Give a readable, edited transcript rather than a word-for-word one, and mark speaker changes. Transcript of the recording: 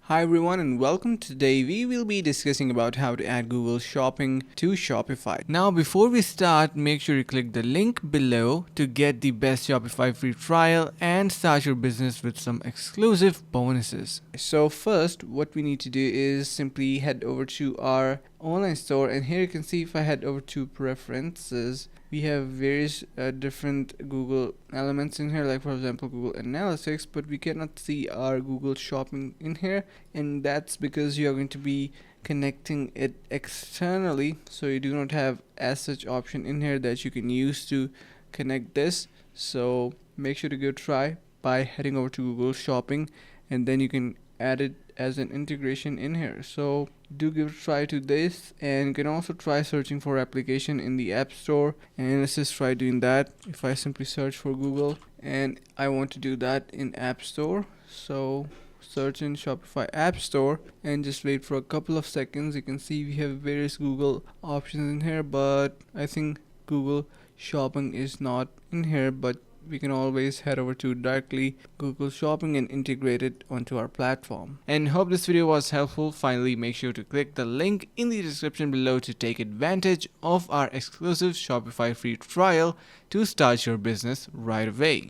Speaker 1: Hi everyone and welcome. Today we will be discussing about how to add Google Shopping to Shopify. Now before we start, make sure you click the link below to get the best Shopify free trial and start your business with some exclusive bonuses. So first what we need to do is simply head over to our online store, and here you can see if I head over to preferences, we have various different Google elements in here, like for example Google Analytics, but we cannot see our Google Shopping in here, and that's because you are going to be connecting it externally, so you do not have as such option in here that you can use to connect this. So make sure to go try by heading over to Google Shopping, and then you can add it as an integration in here. So do give a try to this, and you can also try searching for application in the App Store, and let's just try doing that. If I simply search for Google and I want to do that in App Store, so search in Shopify App Store and just wait for a couple of seconds. You can see we have various Google options in here, but I think Google Shopping is not in here, but we can always head over to directly Google Shopping and integrate it onto our platform. And hope this video was helpful. Finally, make sure to click the link in the description below to take advantage of our exclusive Shopify free trial to start your business right away.